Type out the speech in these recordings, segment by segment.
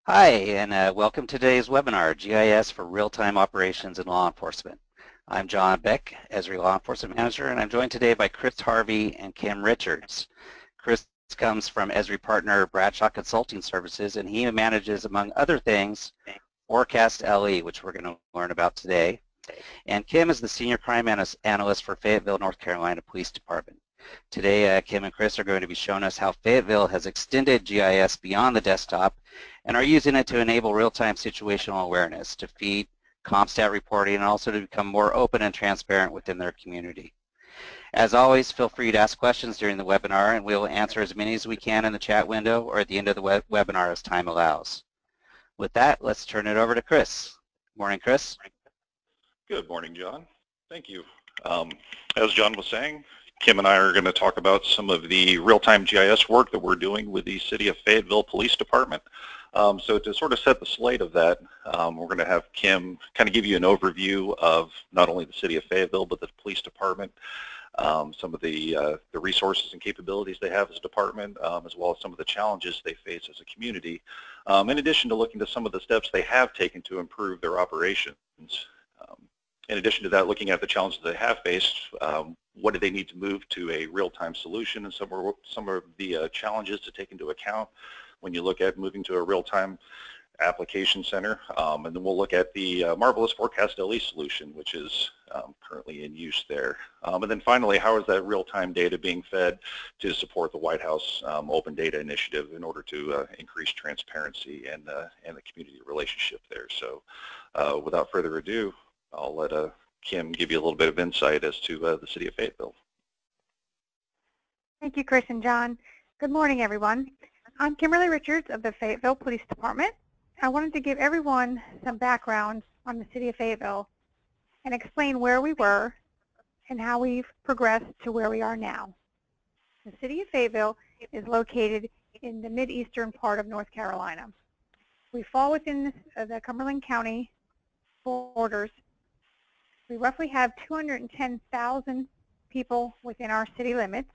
Hi, and welcome to today's webinar, GIS for Real-Time Operations in Law Enforcement. I'm John Beck, Esri Law Enforcement Manager, and I'm joined today by Chris Harvey and Kim Richards. Chris comes from Esri partner Bradshaw Consulting Services, and he manages, among other things, Forecast LE, which we're going to learn about today. And Kim is the Senior Crime Analyst for Fayetteville, North Carolina Police Department. Today, Kim and Chris are going to be showing us how Fayetteville has extended GIS beyond the desktop and are using it to enable real-time situational awareness, to feed CompStat reporting, and also to become more open and transparent within their community. As always, feel free to ask questions during the webinar, and we will answer as many as we can in the chat window or at the end of the webinar as time allows. With that, let's turn it over to Chris. Morning, Chris. Good morning, John. Thank you. As John was saying, Kim and I are going to talk about some of the real-time GIS work that we're doing with the City of Fayetteville Police Department. So to sort of set the slate of that, we're going to have Kim kind of give you an overview of not only the City of Fayetteville, but the Police Department, some of the resources and capabilities they have as a department, as well as some of the challenges they face as a community, in addition to looking to some of the steps they have taken to improve their operations. In addition to that, looking at the challenges they have faced, what do they need to move to a real-time solution, and some of the challenges to take into account when you look at moving to a real-time application center. And then we'll look at the marvelous Forecast LE solution, which is currently in use there. And then finally, how is that real-time data being fed to support the White House Open Data Initiative in order to increase transparency and the community relationship there. So without further ado, I'll let Kim give you a little bit of insight as to the City of Fayetteville. Thank you, Chris and John. Good morning, everyone. I'm Kimberly Richards of the Fayetteville Police Department. I wanted to give everyone some background on the City of Fayetteville and explain where we were and how we've progressed to where we are now. The City of Fayetteville is located in the mid-eastern part of North Carolina. We fall within the Cumberland County borders. We roughly have 210,000 people within our city limits.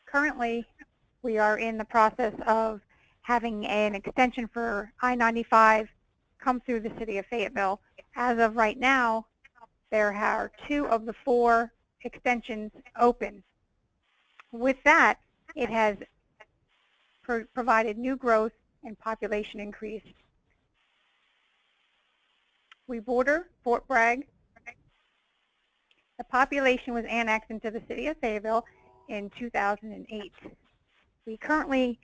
Currently, we are in the process of having an extension for I-95 come through the City of Fayetteville. As of right now, there are 2 of the 4 extensions open. With that, it has provided new growth and population increase. We border Fort Bragg. The population was annexed into the City of Fayetteville in 2008. We currently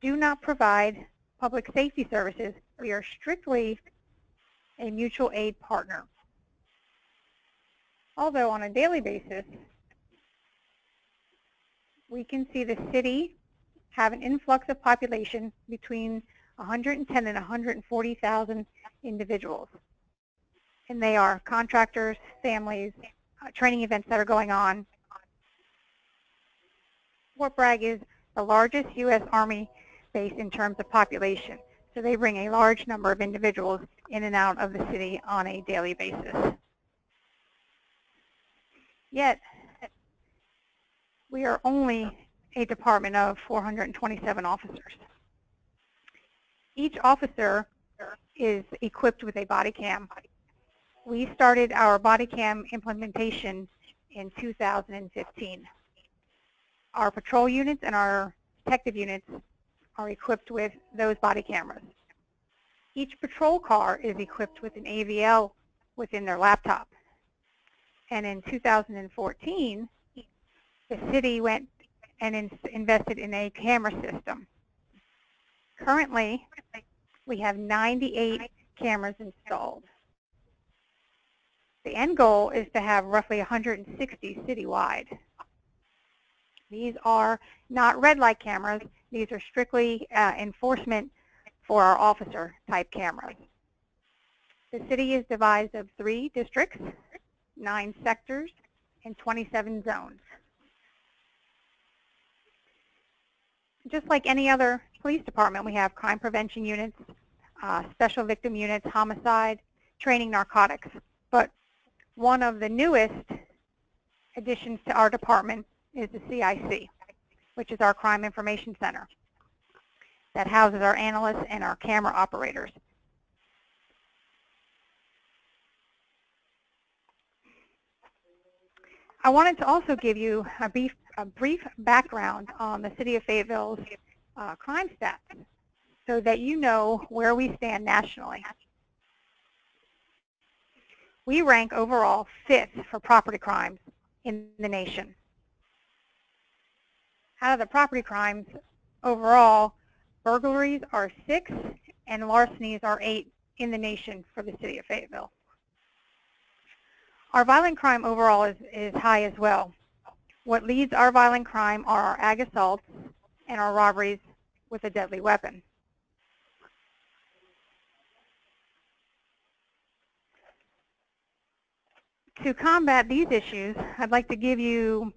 do not provide public safety services. We are strictly a mutual aid partner. Although on a daily basis, we can see the city have an influx of population between 110 and 140,000 individuals. And they are contractors, families, training events that are going on. Fort Bragg is the largest U.S. Army base in terms of population, so they bring a large number of individuals in and out of the city on a daily basis. Yet, we are only a department of 427 officers. Each officer is equipped with a body cam. We started our body cam implementation in 2015. Our patrol units and our detective units are equipped with those body cameras. Each patrol car is equipped with an AVL within their laptop. And in 2014, the city went and invested in a camera system. Currently, we have 98 cameras installed. The end goal is to have roughly 160 citywide. These are not red light cameras. These are strictly enforcement for our officer type cameras. The city is devised of 3 districts, 9 sectors, and 27 zones. Just like any other police department, we have crime prevention units, special victim units, homicide, training, narcotics. But one of the newest additions to our department is the CIC, which is our Crime Information Center. that houses our analysts and our camera operators. I wanted to also give you a brief background on the City of Fayetteville's crime stats so that you know where we stand nationally. We rank overall 5th for property crimes in the nation. Out of the property crimes, overall, burglaries are 6 and larcenies are 8 in the nation for the City of Fayetteville. Our violent crime overall is high as well. What leads our violent crime are our ag assaults and our robberies with a deadly weapon. To combat these issues, I'd like to give you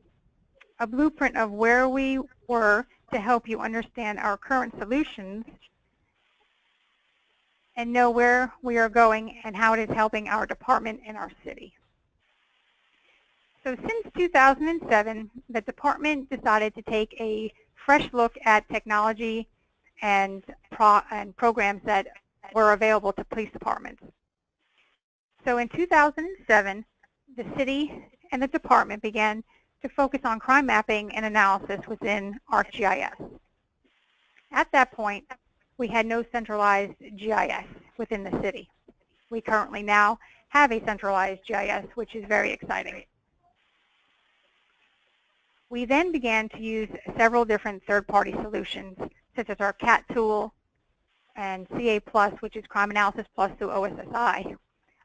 a blueprint of where we were to help you understand our current solutions and know where we are going and how it is helping our department and our city. So since 2007, the department decided to take a fresh look at technology and programs that were available to police departments. So in 2007, the city and the department began to focus on crime mapping and analysis within ArcGIS. At that point, we had no centralized GIS within the city. We currently now have a centralized GIS, which is very exciting. We then began to use several different third-party solutions, such as our CAT tool and CA+, which is Crime Analysis Plus through OSSI.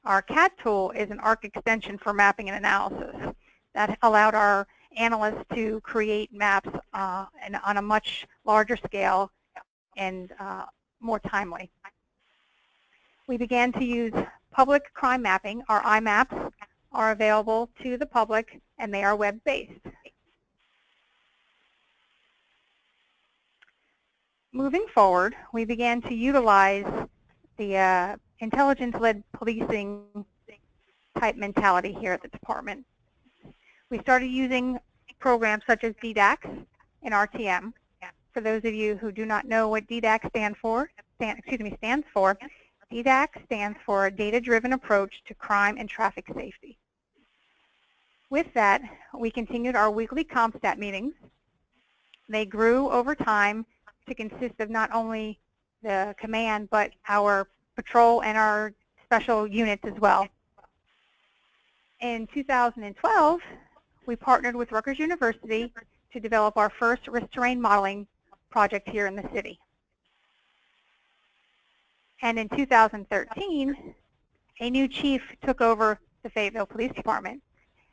Our CAT tool is an ARC extension for mapping and analysis that allowed our analysts to create maps on a much larger scale and more timely. We began to use public crime mapping. Our iMaps are available to the public, and they are web-based. Moving forward, we began to utilize the intelligence-led policing type mentality here at the department. We started using programs such as DDAX and RTM. For those of you who do not know what DDAX stands for, DDAX stands for Data-Driven Approach to Crime and Traffic Safety. With that, we continued our weekly CompStat meetings. They grew over time to consist of not only the command, but our patrol and our special units as well. In 2012, we partnered with Rutgers University to develop our first risk terrain modeling project here in the city. And in 2013, a new chief took over the Fayetteville Police Department.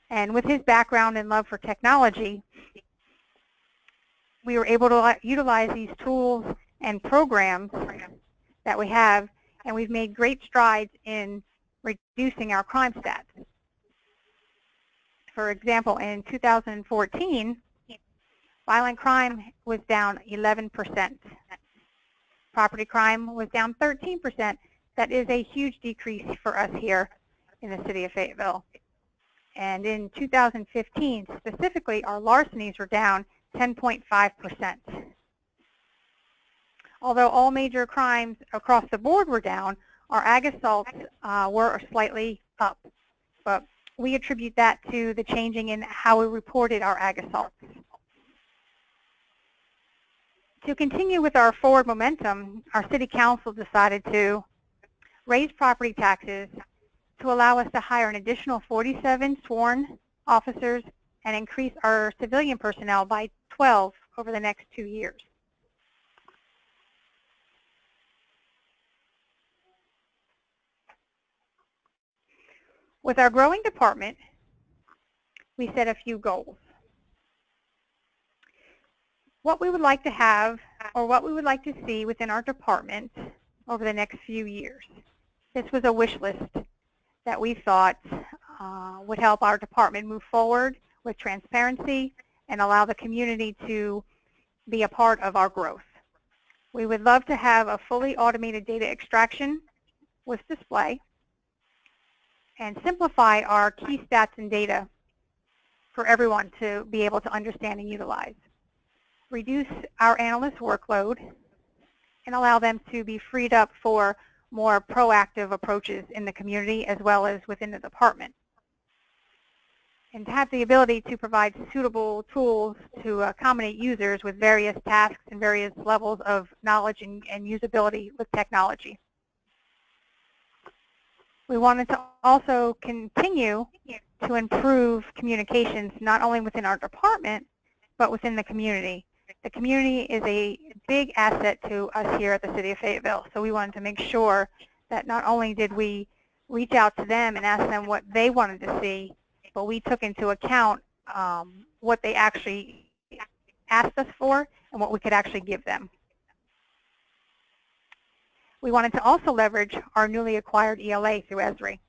And with his background and love for technology, we were able to utilize these tools and programs that we have, and we've made great strides in reducing our crime stats. For example, in 2014, violent crime was down 11%. Property crime was down 13%. That is a huge decrease for us here in the city of Fayetteville. And in 2015, specifically, our larcenies were down 10.5%. Although all major crimes across the board were down, our ag assaults were slightly up. But we attribute that to the changing in how we reported our ag assaults. To continue with our forward momentum, our city council decided to raise property taxes to allow us to hire an additional 47 sworn officers and increase our civilian personnel by 12 over the next 2 years. With our growing department, we set a few goals. What we would like to have, or what we would like to see within our department over the next few years. This was a wish list that we thought would help our department move forward with transparency and allow the community to be a part of our growth. We would love to have a fully automated data extraction with display and simplify our key stats and data for everyone to be able to understand and utilize. Reduce our analyst workload and allow them to be freed up for more proactive approaches in the community as well as within the department. And to have the ability to provide suitable tools to accommodate users with various tasks and various levels of knowledge and usability with technology. We wanted to also continue to improve communications not only within our department, but within the community. The community is a big asset to us here at the City of Fayetteville, so we wanted to make sure that not only did we reach out to them and ask them what they wanted to see, but we took into account what they actually asked us for and what we could actually give them. We wanted to also leverage our newly acquired ELA through Esri,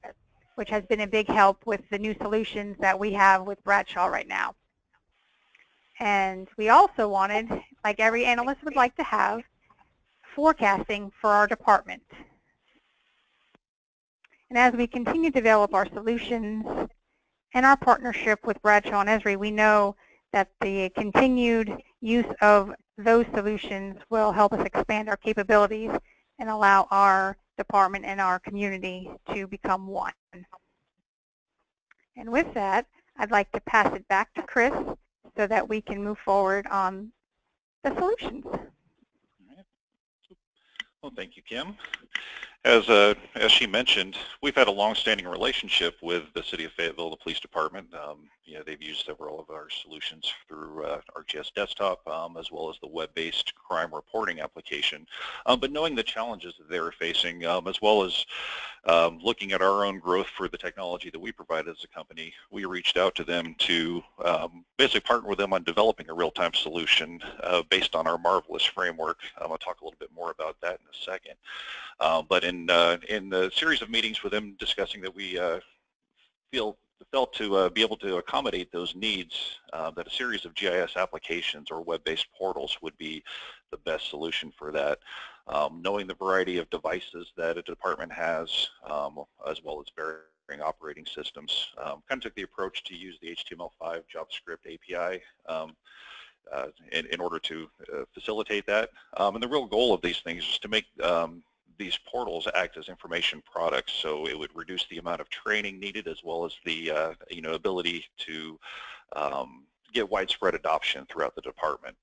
which has been a big help with the new solutions that we have with Bradshaw right now. And we also wanted, like every analyst would like to have, forecasting for our department. And as we continue to develop our solutions and our partnership with Bradshaw and Esri, we know that the continued use of those solutions will help us expand our capabilities and allow our department and our community to become one. And with that, I'd like to pass it back to Chris so that we can move forward on the solutions. All right. Well, thank you, Kim. As she mentioned, we've had a long-standing relationship with the City of Fayetteville, the Police Department. They've used several of our solutions through our GIS desktop, as well as the web-based crime reporting application. But knowing the challenges that they were facing, as well as looking at our own growth for the technology that we provide as a company, we reached out to them to basically partner with them on developing a real-time solution based on our Marvelous framework. I'll talk a little bit more about that in a second. But in the series of meetings with them discussing that we felt to be able to accommodate those needs, that a series of GIS applications or web-based portals would be the best solution for that. Knowing the variety of devices that a department has, as well as varying operating systems, kind of took the approach to use the HTML5 JavaScript API in order to facilitate that. And the real goal of these things is to make these portals act as information products, so it would reduce the amount of training needed, as well as the ability to get widespread adoption throughout the department.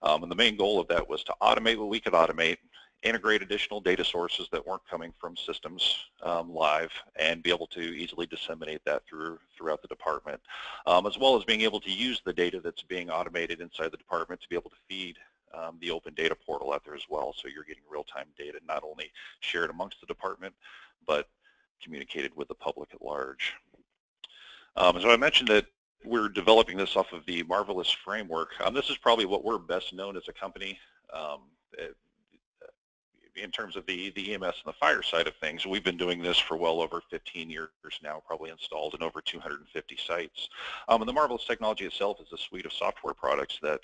And the main goal of that was to automate what we could automate, integrate additional data sources that weren't coming from systems live, and be able to easily disseminate that throughout the department, as well as being able to use the data that's being automated inside the department to be able to feed the open data portal out there as well. So you're getting real-time data not only shared amongst the department, but communicated with the public at large. So I mentioned that we're developing this off of the Marvelous framework. This is probably what we're best known as a company in terms of the EMS and the fire side of things. We've been doing this for well over 15 years now, probably installed in over 250 sites. And the Marvelous technology itself is a suite of software products that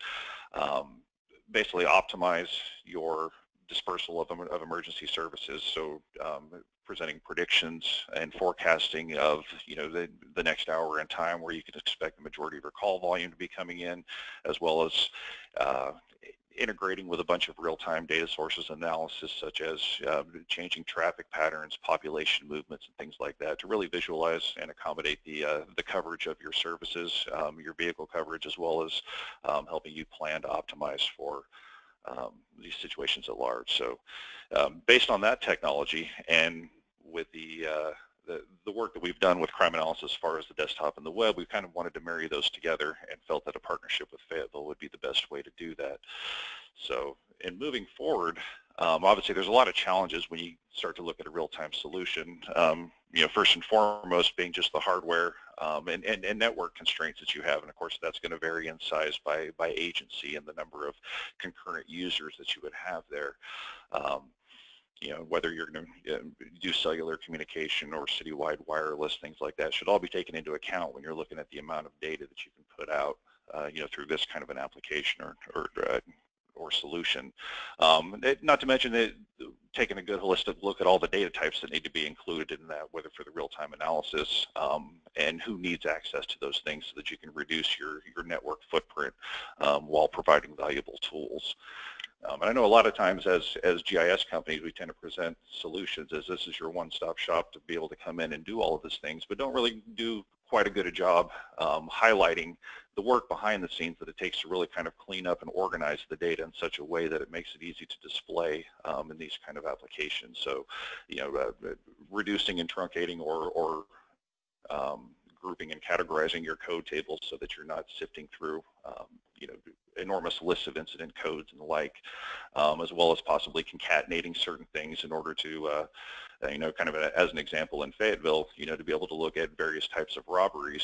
basically optimize your dispersal of emergency services. So presenting predictions and forecasting of the next hour in time where you can expect the majority of your call volume to be coming in, as well as integrating with a bunch of real-time data sources analysis, such as changing traffic patterns, population movements, and things like that, to really visualize and accommodate the coverage of your services, your vehicle coverage, as well as helping you plan to optimize for these situations at large. So based on that technology, and with the work that we've done with crime analysis as far as the desktop and the web, we kind of wanted to marry those together and felt that a partnership with Fayetteville would be the best way to do that. So in moving forward, obviously there's a lot of challenges when you start to look at a real-time solution. First and foremost being just the hardware and network constraints that you have, and of course that's going to vary in size by agency and the number of concurrent users that you would have there. Whether you're going to do cellular communication or citywide wireless, things like that should all be taken into account when you're looking at the amount of data that you can put out, through this kind of an application or solution. Not to mention that taking a good holistic look at all the data types that need to be included in that, whether for the real-time analysis and who needs access to those things, so that you can reduce your network footprint while providing valuable tools. And I know a lot of times as GIS companies, we tend to present solutions as this is your one-stop shop to be able to come in and do all of these things, but don't really do quite a good a job highlighting the work behind the scenes that it takes to really kind of clean up and organize the data in such a way that it makes it easy to display in these kind of applications. So, reducing and truncating or grouping and categorizing your code tables so that you're not sifting through, enormous lists of incident codes and the like, as well as possibly concatenating certain things in order to, kind of as an example in Fayetteville, to be able to look at various types of robberies,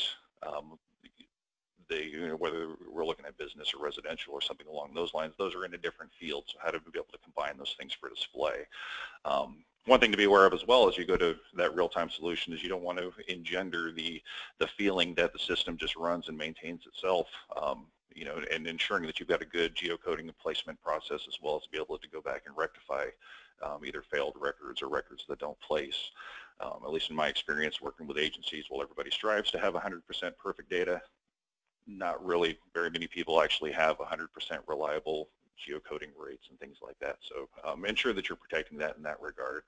whether we're looking at business or residential or something along those lines, those are in a different field. So how to be able to combine those things for display. One thing to be aware of as well as you go to that real-time solution is you don't want to engender the feeling that the system just runs and maintains itself, and ensuring that you've got a good geocoding and placement process as well as to be able to go back and rectify either failed records or records that don't place. At least in my experience working with agencies, while everybody strives to have 100% perfect data, not really very many people actually have 100% reliable geocoding rates and things like that. So ensure that you're protecting that in that regard.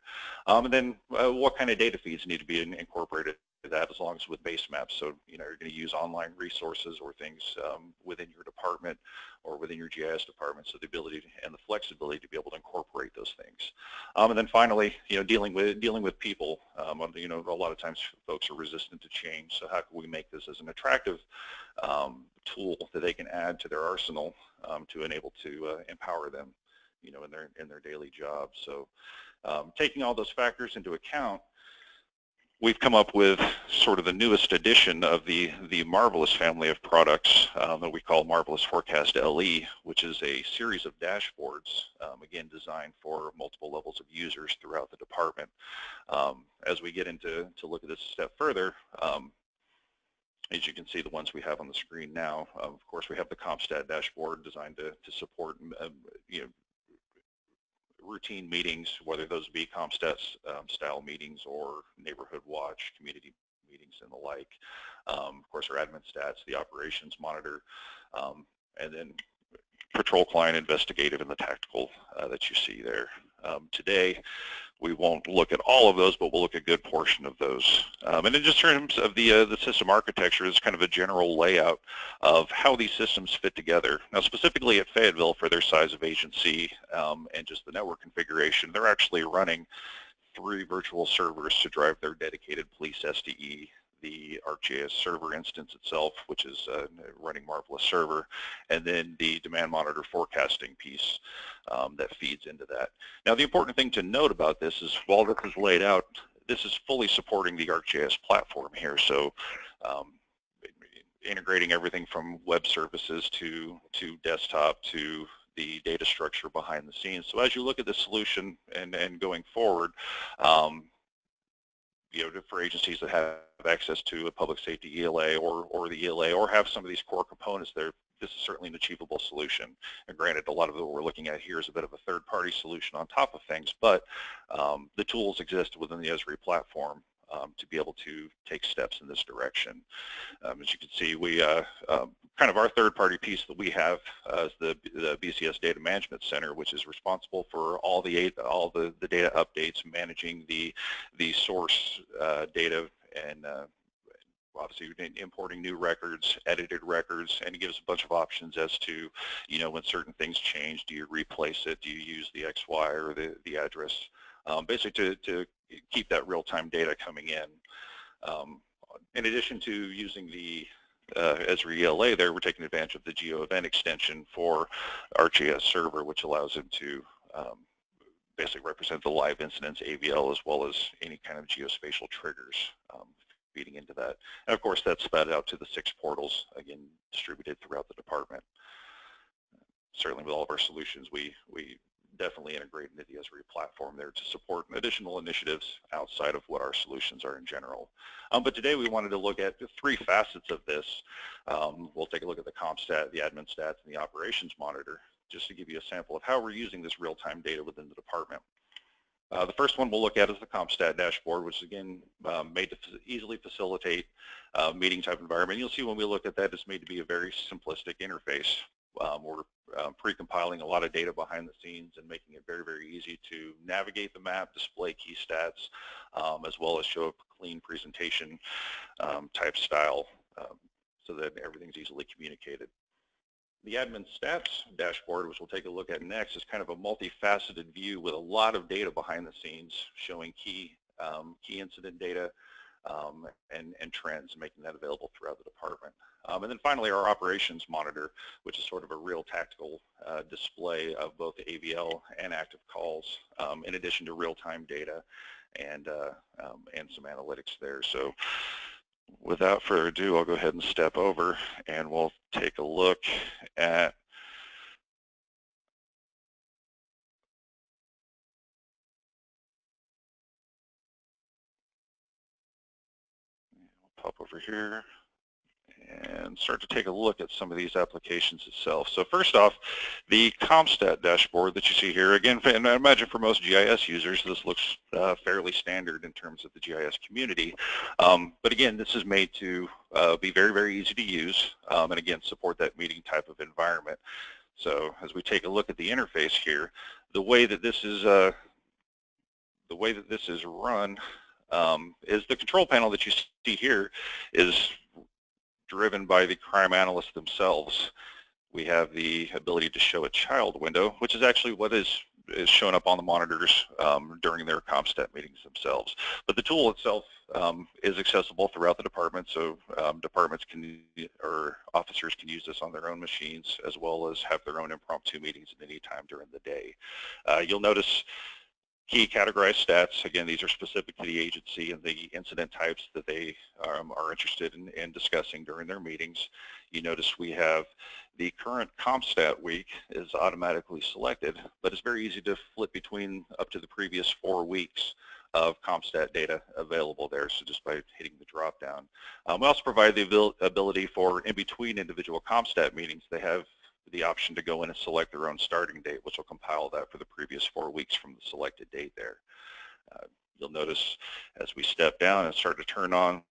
And then what kind of data feeds need to be incorporated to that, as long as with base maps. So you're going to use online resources or things within your department or within your GIS department, so the ability and the flexibility to be able to incorporate those things. And then finally, dealing with people. A lot of times folks are resistant to change. So how can we make this as an attractive tool that they can add to their arsenal to enable to empower them, in their daily job. So taking all those factors into account, we've come up with sort of the newest edition of the Marvelous family of products that we call Marvelous Forecast LE, which is a series of dashboards, again, designed for multiple levels of users throughout the department. As we get into to look at this a step further, as you can see, the ones we have on the screen now, of course, we have the CompStat Dashboard designed to support routine meetings, whether those be CompStat style meetings or neighborhood watch, community meetings, and the like. Of course, our admin stats, the operations monitor, and then patrol, client, investigative, and the tactical that you see there. Today, we won't look at all of those, but we'll look at a good portion of those. And in just terms of the system architecture, is kind of a general layout of how these systems fit together. Now, specifically at Fayetteville, for their size of agency and just the network configuration, they're actually running 3 virtual servers to drive their dedicated police SDE, the ArcGIS server instance itself, which is running Marvelous server, and then the demand monitor forecasting piece that feeds into that. Now, the important thing to note about this is while this is laid out, this is fully supporting the ArcGIS platform here. So integrating everything from web services to desktop to the data structure behind the scenes. So as you look at the solution and going forward, for agencies that have access to a public safety ELA or the ELA, or have some of these core components there, this is certainly an achievable solution. And granted, a lot of what we're looking at here is a bit of a third-party solution on top of things, but the tools exist within the Esri platform to be able to take steps in this direction. As you can see, we kind of our third-party piece that we have is the BCS Data Management Center, which is responsible for all the data updates, managing the source data, and obviously importing new records, edited records, and it gives a bunch of options as to, when certain things change, do you replace it, do you use the XY or the address, basically to keep that real-time data coming in. In addition to using the Esri ELA there, we're taking advantage of the Geo Event extension for ArcGIS server, which allows it to basically represent the live incidents, AVL, as well as any kind of geospatial triggers feeding into that. And of course, that's spat out to the 6 portals, again, distributed throughout the department. Certainly with all of our solutions, we definitely integrate into the Esri platform there to support additional initiatives outside of what our solutions are in general. But today we wanted to look at 3 facets of this. We'll take a look at the CompStat, the admin stats, and the operations monitor, just to give you a sample of how we're using this real-time data within the department. The first one we'll look at is the CompStat Dashboard, which is again made to easily facilitate meeting type environment. You'll see when we look at that, it's made to be a very simplistic interface. We're pre-compiling a lot of data behind the scenes and making it very, very easy to navigate the map, display key stats, as well as show a clean presentation type style so that everything's easily communicated. The admin stats dashboard, which we'll take a look at next, is kind of a multifaceted view with a lot of data behind the scenes showing key incident data and trends, making that available throughout the department. And then finally, our operations monitor, which is sort of a real tactical display of both the AVL and active calls, in addition to real-time data and some analytics there. So without further ado, I'll go ahead and step over and we'll take a look at pop over here and start to take a look at some of these applications itself. So first off, the CompStat dashboard that you see here, again, and I imagine for most GIS users, this looks fairly standard in terms of the GIS community. But again, this is made to be very, very easy to use, and again, support that meeting type of environment. So as we take a look at the interface here, the way that this is run is the control panel that you see here is driven by the crime analysts themselves. We have the ability to show a child window, which is actually what is shown up on the monitors during their CompStat meetings themselves. But the tool itself is accessible throughout the department, so departments can, or officers can use this on their own machines, as well as have their own impromptu meetings at any time during the day. You'll notice key categorized stats. Again, these are specific to the agency and the incident types that they are interested in discussing during their meetings. You notice we have the current CompStat week is automatically selected, but it's very easy to flip between up to the previous 4 weeks of CompStat data available there, so just by hitting the drop down. We also provide the ability for in between individual CompStat meetings, they have the option to go in and select their own starting date, which will compile that for the previous 4 weeks from the selected date there. You'll notice as we step down and start to turn on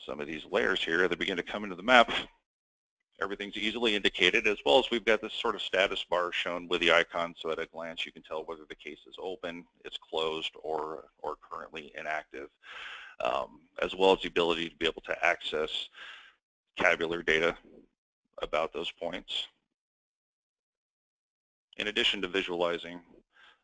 some of these layers here, they begin to come into the map. Everything's easily indicated, as well as we've got this sort of status bar shown with the icon, so at a glance you can tell whether the case is open, it's closed, or currently inactive, as well as the ability to be able to access tabular data about those points. In addition to visualizing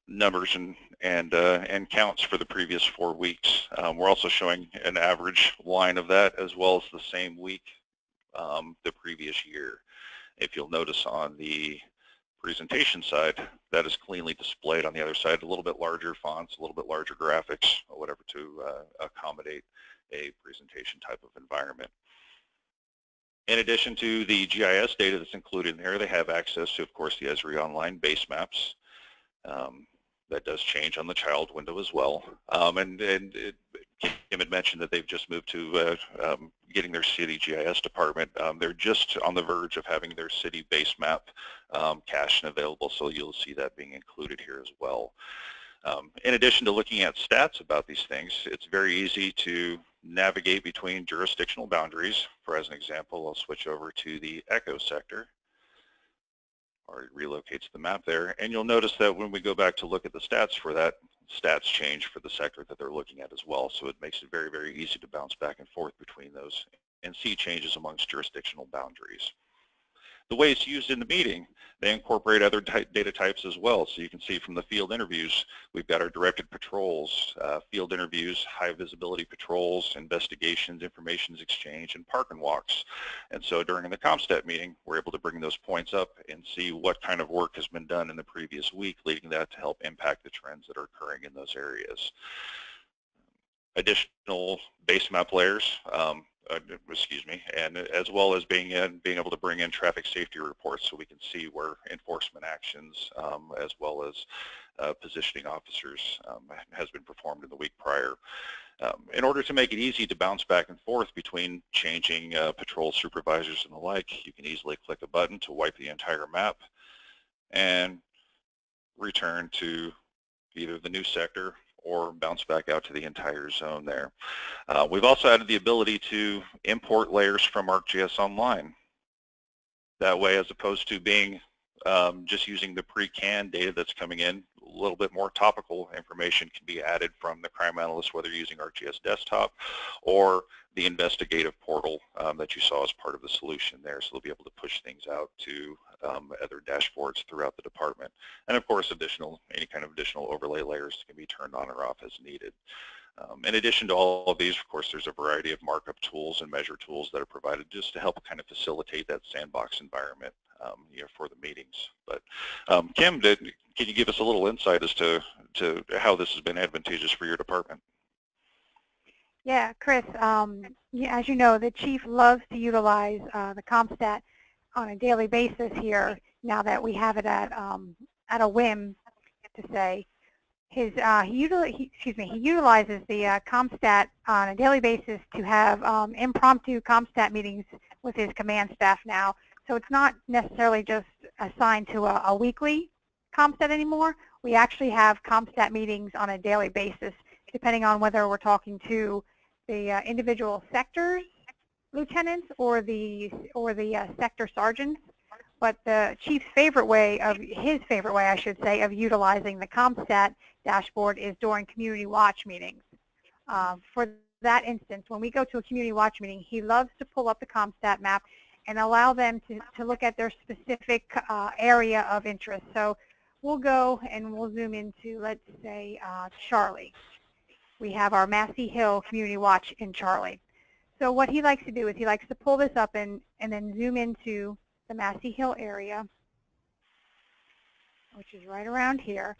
numbers and counts for the previous 4 weeks, we're also showing an average line of that, as well as the same week the previous year. If you'll notice on the presentation side, that is cleanly displayed on the other side, a little bit larger fonts, a little bit larger graphics, or whatever to accommodate a presentation type of environment. In addition to the GIS data that's included in there, they have access to, of course, the Esri online base maps. That does change on the child window as well. Kim had mentioned that they've just moved to getting their city GIS department. They're just on the verge of having their city base map cached and available, so you'll see that being included here as well. In addition to looking at stats about these things, it's very easy to navigate between jurisdictional boundaries. For as an example, I'll switch over to the Echo sector. Already relocates the map there, and you'll notice that when we go back to look at the stats for that, stats change for the sector that they're looking at as well, so it makes it very, very easy to bounce back and forth between those and see changes amongst jurisdictional boundaries. The way it's used in the meeting, they incorporate other data types as well. So you can see from the field interviews, we've got our directed patrols, field interviews, high visibility patrols, investigations, information exchange, and park and walks. And so during the CompStat meeting, we're able to bring those points up and see what kind of work has been done in the previous week, leading that to help impact the trends that are occurring in those areas. Additional base map layers, and as well as being able to bring in traffic safety reports so we can see where enforcement actions as well as positioning officers has been performed in the week prior. In order to make it easy to bounce back and forth between changing patrol supervisors and the like, you can easily click a button to wipe the entire map and return to either the new sector or bounce back out to the entire zone there. We've also added the ability to import layers from ArcGIS Online. That way, as opposed to being just using the pre-canned data that's coming in, a little bit more topical information can be added from the crime analyst, whether using our GIS desktop or the investigative portal that you saw as part of the solution there. So they'll be able to push things out to other dashboards throughout the department. And of course, any kind of additional overlay layers can be turned on or off as needed. In addition to all of these, of course, there's a variety of markup tools and measure tools that are provided just to help kind of facilitate that sandbox environment for the meetings. But Kim, can you give us a little insight as to how this has been advantageous for your department? Yeah, Chris, as you know, the chief loves to utilize the CompStat on a daily basis here, now that we have it at a whim, to say. He utilizes the CompStat on a daily basis to have impromptu CompStat meetings with his command staff now. So it's not necessarily just assigned to a weekly CompStat anymore. We actually have CompStat meetings on a daily basis, depending on whether we're talking to the individual sectors lieutenants or the sector sergeants. But the chief's favorite way, I should say, of utilizing the CompStat dashboard is during community watch meetings. For that instance, when we go to a community watch meeting, he loves to pull up the CompStat map and allow them to look at their specific area of interest. So we'll go and we'll zoom into, let's say, Charlie. We have our Massey Hill Community Watch in Charlie. So what he likes to do is he likes to pull this up and then zoom into the Massey Hill area, which is right around here,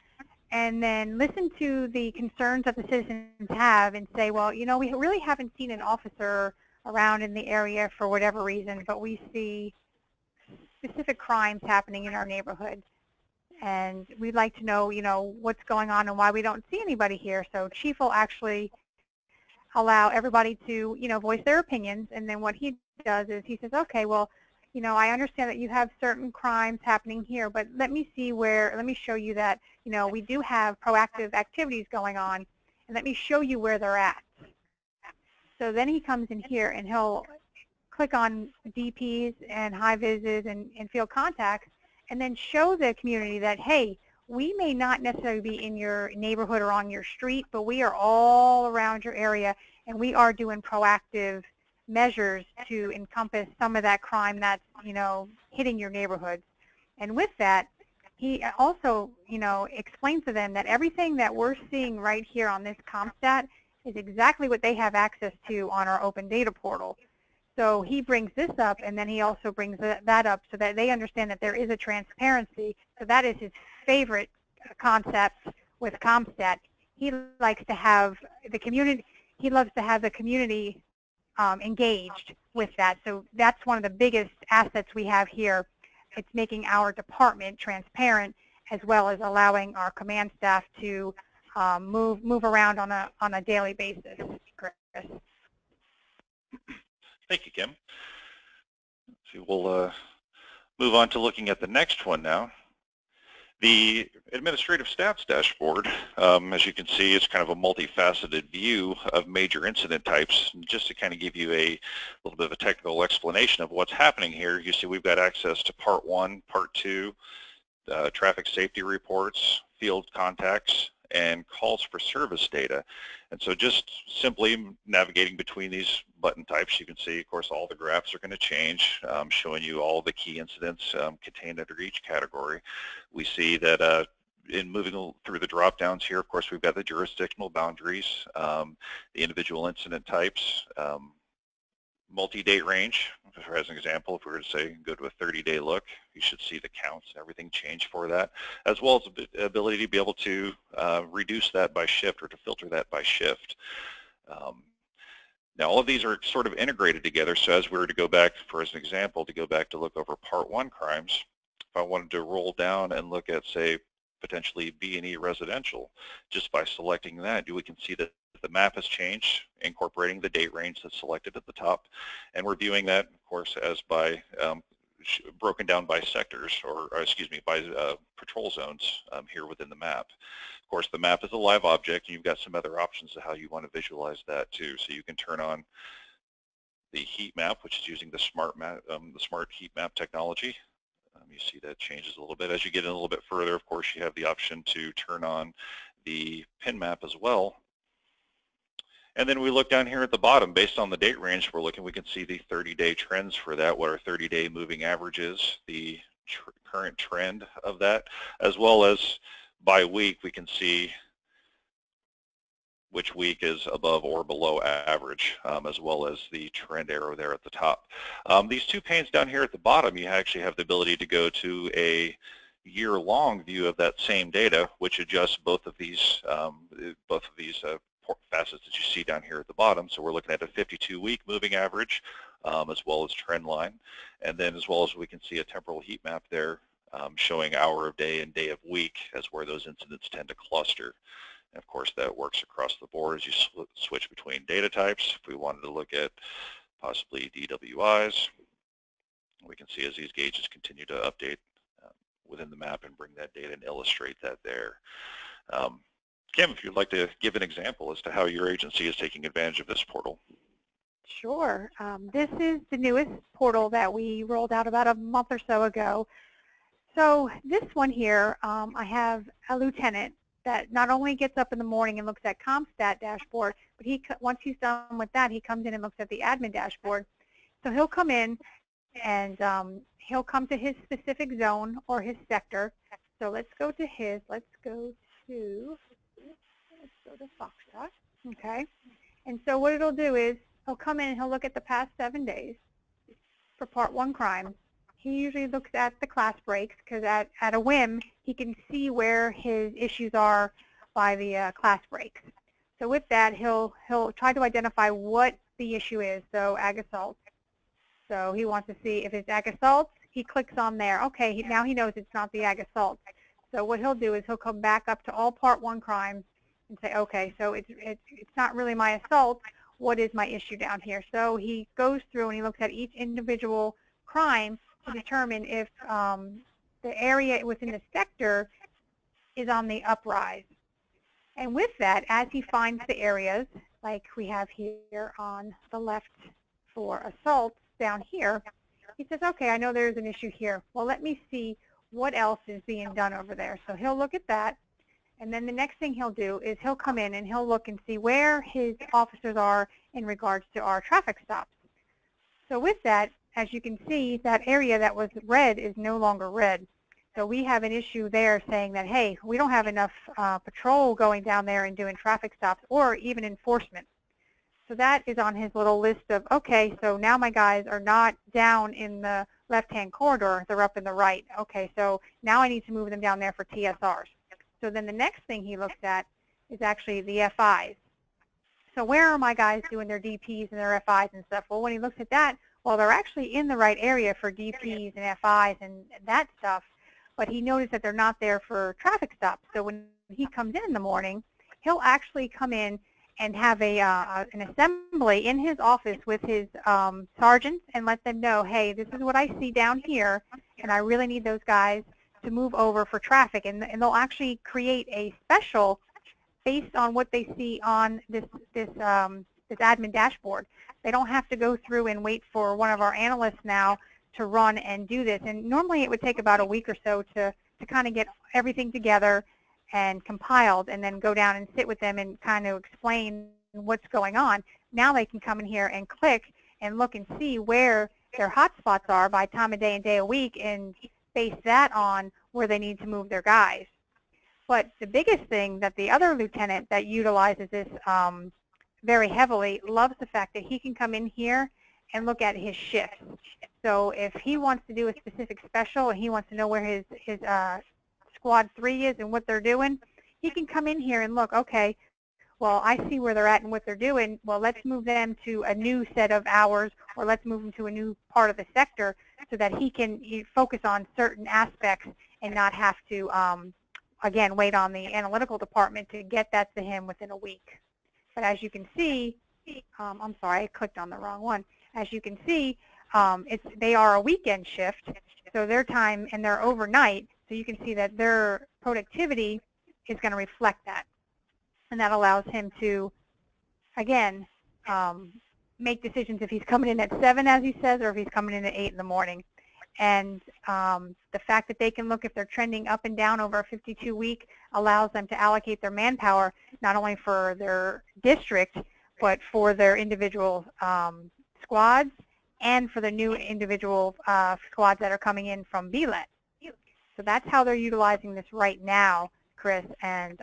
and then listen to the concerns that the citizens have and say, well, you know, we really haven't seen an officer around in the area for whatever reason, but we see specific crimes happening in our neighborhood. And we'd like to know, you know, what's going on and why we don't see anybody here. So Chief will actually allow everybody to, you know, voice their opinions. And then what he does is he says, okay, well, you know, I understand that you have certain crimes happening here, but let me show you that, you know, we do have proactive activities going on, and let me show you where they're at. So then he comes in here and he'll click on DPs and high vises and field contacts, and then show the community that, hey, we may not necessarily be in your neighborhood or on your street, but we are all around your area, and we are doing proactive measures to encompass some of that crime that's, you know, hitting your neighborhood. And with that, he also, you know, explains to them that everything that we're seeing right here on this CompStat is exactly what they have access to on our open data portal. So he brings this up, and then he also brings that up so that they understand that there is a transparency. So that is his favorite concept with CompStat. He likes to have the community, he loves to have the community engaged with that. So that's one of the biggest assets we have here. It's making our department transparent, as well as allowing our command staff to move around on a daily basis. Chris. Thank you, Kim. So we'll move on to looking at the next one now. The Administrative Stats Dashboard, as you can see, is kind of a multifaceted view of major incident types. And just to kind of give you a little bit of a technical explanation of what's happening here, you see we've got access to Part 1, Part 2, traffic safety reports, field contacts, and calls for service data. And so just simply navigating between these button types, you can see, of course, all the graphs are going to change, showing you all the key incidents contained under each category. We see that in moving through the drop downs here, of course, we've got the jurisdictional boundaries, the individual incident types, multi-date range. As an example, if we were to say go to a 30-day look, you should see the counts and everything change for that, as well as the ability to be able to reduce that by shift or to filter that by shift. Now, all of these are sort of integrated together, so as we were to go back, for as an example, to go back to look over Part 1 crimes, if I wanted to roll down and look at, say, potentially B&E residential, just by selecting that, we can see that the map has changed, incorporating the date range that's selected at the top, and we're viewing that, of course, as by broken down by sectors, or excuse me, by patrol zones here within the map. Of course, the map is a live object, and you've got some other options to how you want to visualize that too. So you can turn on the heat map, which is using the smart heat map technology. You see that changes a little bit. As you get in a little bit further, of course, you have the option to turn on the pin map as well. And then we look down here at the bottom, based on the date range we're looking, we can see the 30-day trends for that, what our 30-day moving average is, the current trend of that, as well as by week we can see which week is above or below average, as well as the trend arrow there at the top. These two panes down here at the bottom, you actually have the ability to go to a year-long view of that same data, which adjusts both of these facets that you see down here at the bottom. So we're looking at a 52-week moving average, as well as trend line, and then as well as we can see a temporal heat map there showing hour of day and day of week as where those incidents tend to cluster. And of course, that works across the board as you switch between data types. If we wanted to look at possibly DWIs, we can see as these gauges continue to update within the map and bring that data and illustrate that there. Kim, if you'd like to give an example as to how your agency is taking advantage of this portal. Sure. This is the newest portal that we rolled out about a month or so ago. So this one here, I have a lieutenant that not only gets up in the morning and looks at CompStat Dashboard, but once he's done with that, he comes in and looks at the admin dashboard. So he'll come in and he'll come to his specific zone or his sector. So let's go to his, let's go to Foxtrot, okay? And so what it'll do is he'll come in and he'll look at the past 7 days for Part 1 crime. He usually looks at the class breaks because at a whim, he can see where his issues are by the class breaks. So with that, he'll try to identify what the issue is, so ag assault. So he wants to see if it's ag assault, he clicks on there. Okay, now he knows it's not the ag assault. So what he'll do is he'll come back up to all Part 1 crimes and say, okay, so it's not really my assault. What is my issue down here? So he goes through and he looks at each individual crime to determine if the area within the sector is on the uprise. And with that, as he finds the areas, like we have here on the left for assaults down here, he says, okay, I know there's an issue here. Well, let me see what else is being done over there. So he'll look at that. And then the next thing he'll do is he'll come in and he'll look and see where his officers are in regards to our traffic stops. So with that, as you can see, that area that was red is no longer red. So we have an issue there saying that, hey, we don't have enough patrol going down there and doing traffic stops or even enforcement. So that is on his little list of, okay, so now my guys are not down in the left-hand corridor, they're up in the right. Okay, so now I need to move them down there for TSRs. So then the next thing he looks at is actually the FIs. So where are my guys doing their DPs and their FIs and stuff? Well, when he looks at that, well, they're actually in the right area for DPs and FIs and that stuff, but he noticed that they're not there for traffic stops. So when he comes in the morning, he'll actually come in and have an assembly in his office with his sergeants and let them know, hey, this is what I see down here, and I really need those guys to move over for traffic. And they'll actually create a special based on what they see on this admin dashboard. They don't have to go through and wait for one of our analysts now to run and do this. And normally it would take about a week or so to kind of get everything together and compiled and then go down and sit with them and kind of explain what's going on. Now they can come in here and click and look and see where their hot spots are by time of day and day of week and base that on where they need to move their guys. But the biggest thing that the other lieutenant that utilizes this very heavily loves the fact that he can come in here and look at his shifts. So if he wants to do a specific special and he wants to know where his squad 3 is and what they're doing, he can come in here and look, okay, well, I see where they're at and what they're doing. Well, let's move them to a new set of hours, or let's move them to a new part of the sector so that he can focus on certain aspects and not have to, again, wait on the analytical department to get that to him within a week. But as you can see, I'm sorry, I clicked on the wrong one. As you can see, they are a weekend shift, so their time and they're overnight, so you can see that their productivity is going to reflect that. And that allows him to, again, make decisions if he's coming in at 7, as he says, or if he's coming in at 8 in the morning. And the fact that they can look if they're trending up and down over a 52-week allows them to allocate their manpower not only for their district, but for their individual squads and for the new individual squads that are coming in from BLET. So that's how they're utilizing this right now, Chris, and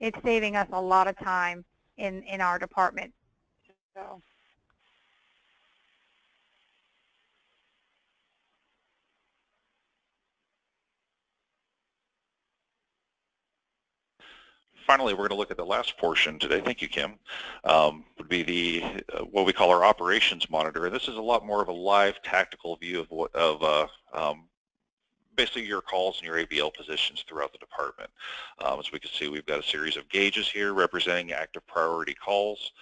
it's saving us a lot of time in our department. So. Finally, we're going to look at the last portion today. Thank you, Kim. Would be the what we call our operations monitor. This is a lot more of a live tactical view of basically your calls and your ABL positions throughout the department. As we can see, we've got a series of gauges here representing active priority calls.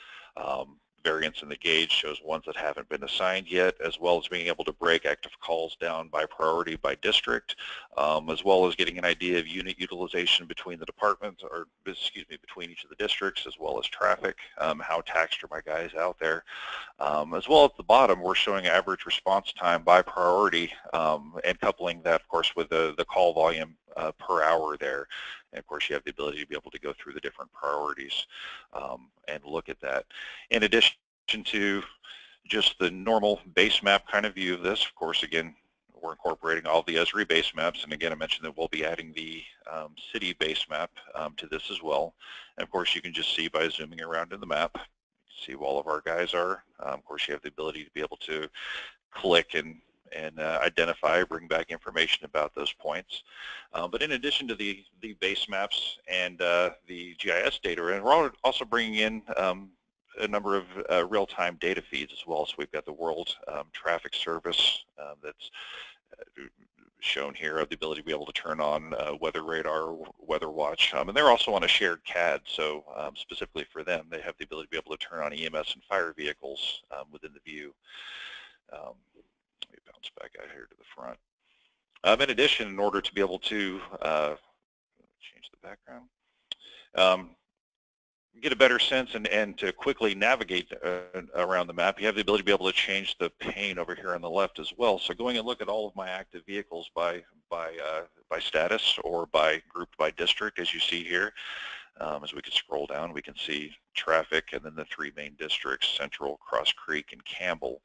Variance in the gauge shows ones that haven't been assigned yet, as well as being able to break active calls down by priority by district, as well as getting an idea of unit utilization between the departments, or excuse me, between each of the districts, as well as traffic, how taxed are my guys out there. As well at the bottom, we're showing average response time by priority, and coupling that, of course, with the call volume per hour there. And of course, you have the ability to be able to go through the different priorities and look at that. In addition to just the normal base map kind of view of this, of course, again, we're incorporating all the Esri base maps. And again, I mentioned that we'll be adding the city base map to this as well. And of course, you can just see by zooming around in the map, see where all of our guys are. Of course, you have the ability to be able to click and identify, bring back information about those points. But in addition to the base maps and the GIS data, and we're also bringing in a number of real-time data feeds as well. So we've got the World Traffic Service that's shown here, of the ability to be able to turn on weather radar, weather watch, and they're also on a shared CAD. So specifically for them, they have the ability to be able to turn on EMS and fire vehicles within the view. Let me bounce back out here to the front. In addition, in order to be able to change the background, get a better sense and to quickly navigate around the map, you have the ability to be able to change the pane over here on the left as well. So going and look at all of my active vehicles by status or by grouped by district, as you see here. As we can scroll down, we can see traffic and then the 3 main districts, Central, Cross Creek, and Campbell.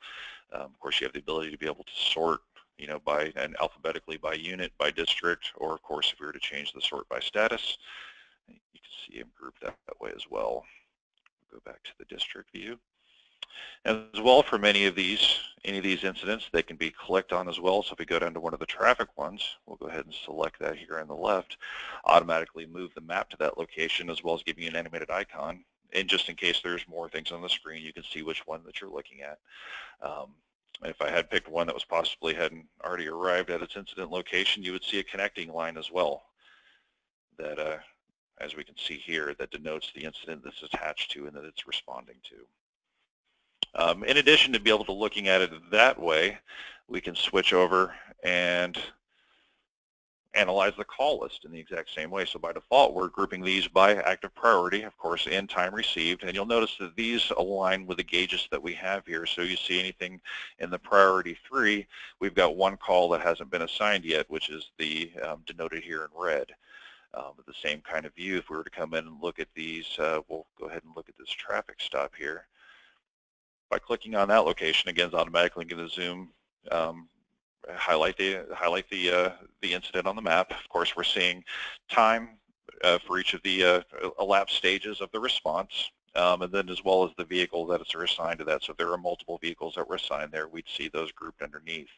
Of course, you have the ability to be able to sort, you know, by and alphabetically by unit, by district, or of course, if we were to change the sort by status, you can see them grouped that way as well. Go back to the district view. As well, for any of these incidents, they can be clicked on as well. So if we go down to one of the traffic ones, we'll go ahead and select that here on the left, automatically move the map to that location, as well as give you an animated icon. And just in case there's more things on the screen, you can see which one that you're looking at. If I had picked one that was possibly hadn't already arrived at its incident location, you would see a connecting line as well that, as we can see here, that denotes the incident that's attached to and that it's responding to. In addition to be able to looking at it that way, we can switch over and analyze the call list in the exact same way. So by default, we're grouping these by active priority, of course, and time received. And you'll notice that these align with the gauges that we have here. So you see anything in the priority 3, we've got one call that hasn't been assigned yet, which is the denoted here in red. With the same kind of view, if we were to come in and look at these, we'll go ahead and look at this traffic stop here. By clicking on that location, again, it's automatically going to zoom, highlight the incident on the map. Of course, we're seeing time for each of the elapsed stages of the response, and then as well as the vehicle that are assigned to that. So if there are multiple vehicles that were assigned there, we'd see those grouped underneath.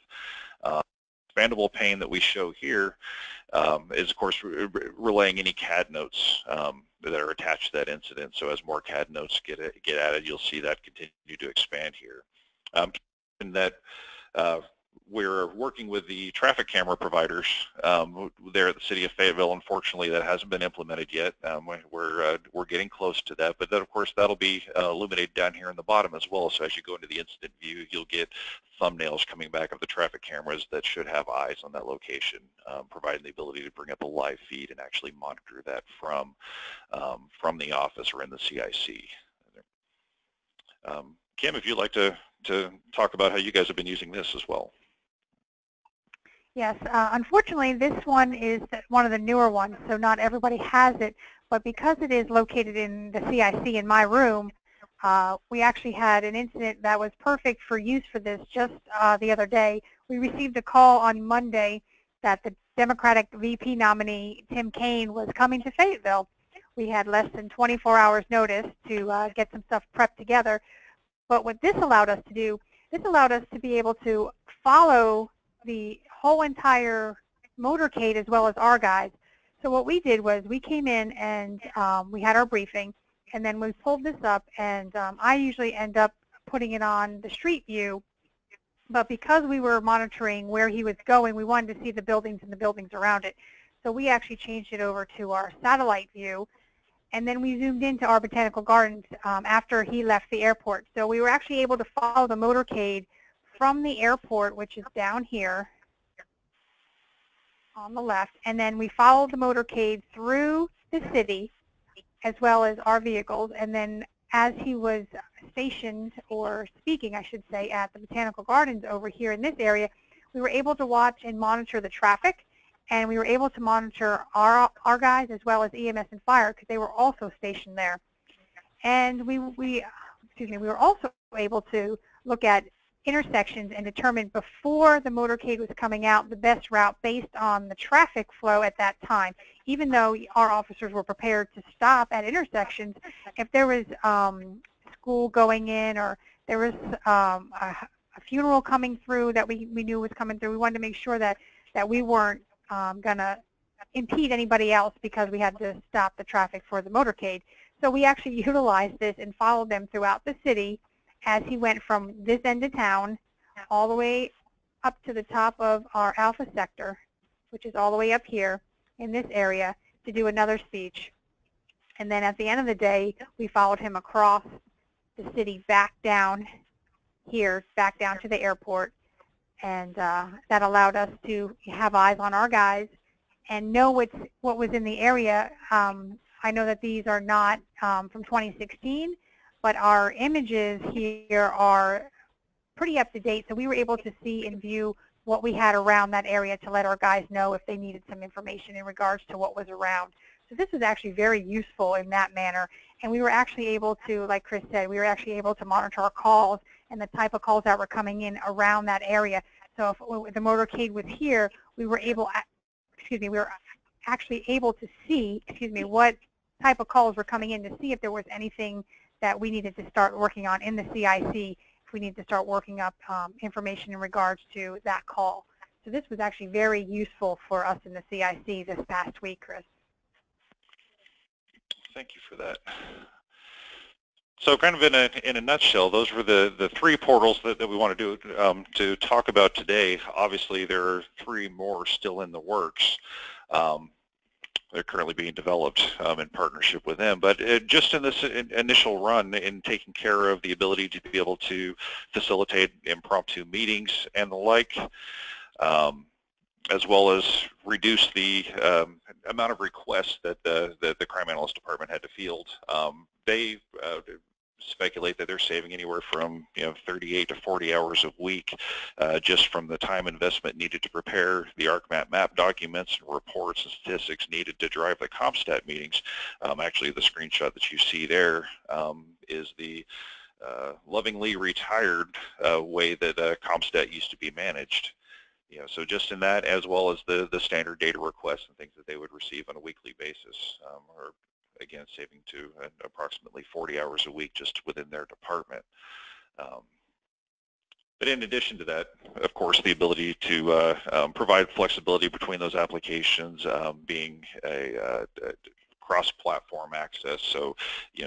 Expandable pane that we show here is, of course, relaying any CAD notes that are attached to that incident. So as more CAD notes get added, you'll see that continue to expand here. And that we're working with the traffic camera providers there at the City of Fayetteville. Unfortunately, that hasn't been implemented yet. We're getting close to that, but then of course that'll be illuminated down here in the bottom as well. So as you go into the incident view, you'll get thumbnails coming back of the traffic cameras that should have eyes on that location, providing the ability to bring up a live feed and actually monitor that from the office or in the CIC. Kim, if you'd like to talk about how you guys have been using this as well. Yes, unfortunately, this one is one of the newer ones, so not everybody has it. But because it is located in the CIC in my room, we actually had an incident that was perfect for use for this just the other day. We received a call on Monday that the Democratic VP nominee, Tim Kaine, was coming to Fayetteville. We had less than 24 hours notice to get some stuff prepped together. But what this allowed us to do, this allowed us to be able to follow the whole entire motorcade as well as our guys. So what we did was we came in and we had our briefing, and then we pulled this up, and I usually end up putting it on the street view, but because we were monitoring where he was going, we wanted to see the buildings and the buildings around it. So we actually changed it over to our satellite view, and then we zoomed into our botanical gardens after he left the airport. So we were actually able to follow the motorcade from the airport, which is down here on the left, and then we followed the motorcade through the city as well as our vehicles, and then as he was stationed, or speaking I should say, at the botanical gardens over here in this area, we were able to watch and monitor the traffic, and we were able to monitor our guys as well as EMS and fire, because they were also stationed there. And we were also able to look at intersections and determine before the motorcade was coming out the best route based on the traffic flow at that time. Even though our officers were prepared to stop at intersections, if there was school going in, or there was a funeral coming through that we knew was coming through, we wanted to make sure that we weren't going to impede anybody else because we had to stop the traffic for the motorcade. So we actually utilized this and followed them throughout the city as he went from this end of town all the way up to the top of our Alpha sector, which is all the way up here in this area, to do another speech. And then at the end of the day, we followed him across the city back down here, back down to the airport. And that allowed us to have eyes on our guys and know what was in the area. I know that these are not from 2016, but our images here are pretty up to date, so we were able to see and view what we had around that area to let our guys know if they needed some information in regards to what was around. So this was actually very useful in that manner, and we were actually able to, like Chris said, we were actually able to monitor our calls and the type of calls that were coming in around that area. So if the motorcade was here, we were actually able to see, what type of calls were coming in, to see if there was anything that we needed to start working on in the CIC, if we need to start working up information in regards to that call. So this was actually very useful for us in the CIC this past week, Chris. Thank you for that. So kind of in a nutshell, those were the three portals that we want to do to talk about today. Obviously, there are three more still in the works. They're currently being developed in partnership with them. But just in this initial run, in taking care of the ability to be able to facilitate impromptu meetings and the like, as well as reduce the amount of requests that the crime analyst department had to field. They speculate that they're saving anywhere from 38 to 40 hours a week just from the time investment needed to prepare the ArcMap map documents and reports and statistics needed to drive the CompStat meetings. Actually, the screenshot that you see there is the lovingly retired way that CompStat used to be managed. So just in that, as well as the standard data requests and things that they would receive on a weekly basis, or again, saving to approximately 40 hours a week just within their department. But in addition to that, of course, the ability to provide flexibility between those applications, being a cross-platform access. So,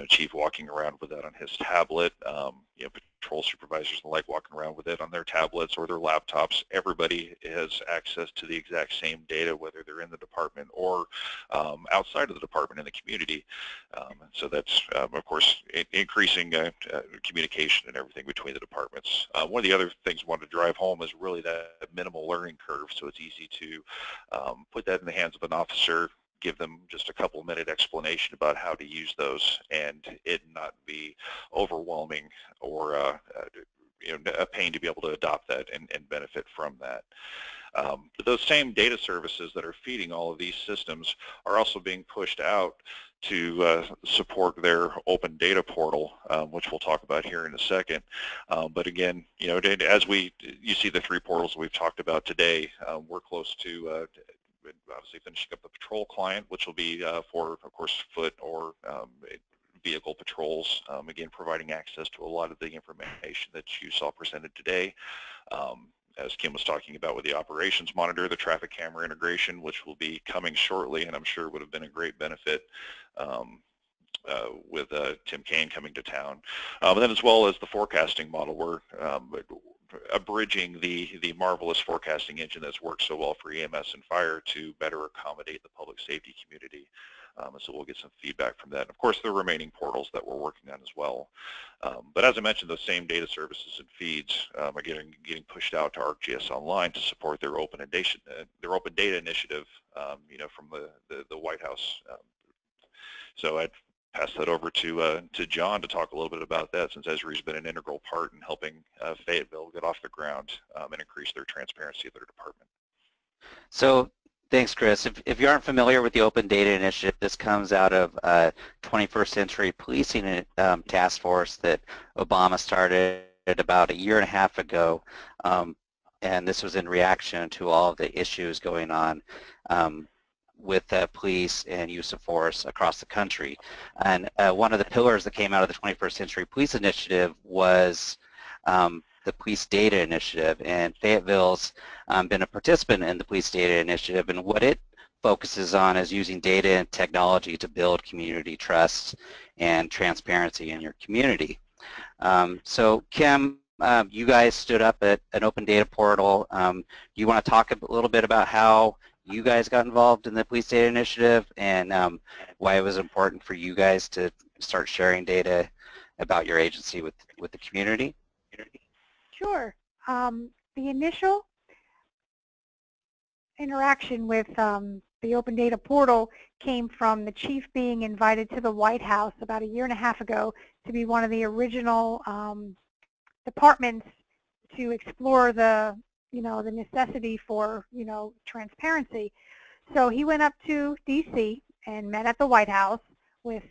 Chief walking around with that on his tablet, patrol supervisors and the like walking around with it on their tablets or their laptops. Everybody has access to the exact same data, whether they're in the department or outside of the department in the community. So that's, of course, increasing communication and everything between the departments. One of the other things I wanted to drive home is really that minimal learning curve. So it's easy to put that in the hands of an officer, give them just a couple-minute explanation about how to use those and it not be overwhelming or a pain to be able to adopt that and benefit from that. But those same data services that are feeding all of these systems are also being pushed out to support their open data portal, which we'll talk about here in a second. But again, as you see the three portals we've talked about today, we're close to obviously finishing up the patrol client, which will be for, of course, foot or vehicle patrols, again, providing access to a lot of the information that you saw presented today. As Kim was talking about with the operations monitor, the traffic camera integration, which will be coming shortly, and I'm sure would have been a great benefit with Tim Kaine coming to town. But then as well as the forecasting model, we're abridging the marvelous forecasting engine that's worked so well for EMS and fire to better accommodate the public safety community. So we'll get some feedback from that. And of course, the remaining portals that we're working on as well. But as I mentioned, those same data services and feeds are getting pushed out to ArcGIS Online to support their open data initiative, from the White House. So I'd pass that over to John to talk a little bit about that, since Esri's been an integral part in helping Fayetteville get off the ground and increase their transparency of their department. So thanks, Chris. If you aren't familiar with the Open Data Initiative, this comes out of 21st Century Policing Task Force that Obama started about 1.5 years ago, and this was in reaction to all of the issues going on with police and use of force across the country. And one of the pillars that came out of the 21st Century Police Initiative was the Police Data Initiative, and Fayetteville's been a participant in the Police Data Initiative, and what it focuses on is using data and technology to build community trust and transparency in your community. So Kim, you guys stood up at an open data portal. Do you want to talk a little bit about how you guys got involved in the Police Data Initiative and why it was important for you guys to start sharing data about your agency with the community? Sure. The initial interaction with the Open Data Portal came from the chief being invited to the White House about 1.5 years ago to be one of the original departments to explore the the necessity for transparency. So he went up to D.C. and met at the White House with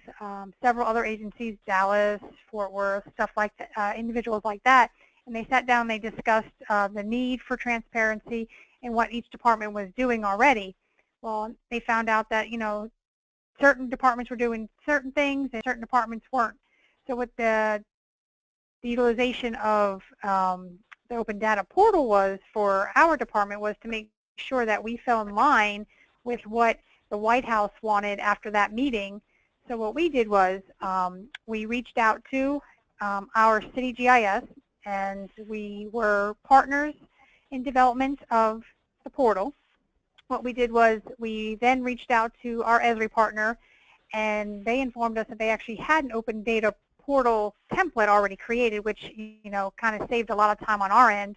several other agencies, Dallas, Fort Worth, stuff like that, individuals like that. And they sat down, they discussed the need for transparency and what each department was doing already. Well, they found out that, certain departments were doing certain things and certain departments weren't. So with the utilization of the Open Data Portal was for our department was to make sure that we fell in line with what the White House wanted after that meeting. So what we did was we reached out to our city GIS, and we were partners in development of the portal. What we did was we then reached out to our Esri partner, and they informed us that they actually had an open data portal template already created, which kind of saved a lot of time on our end.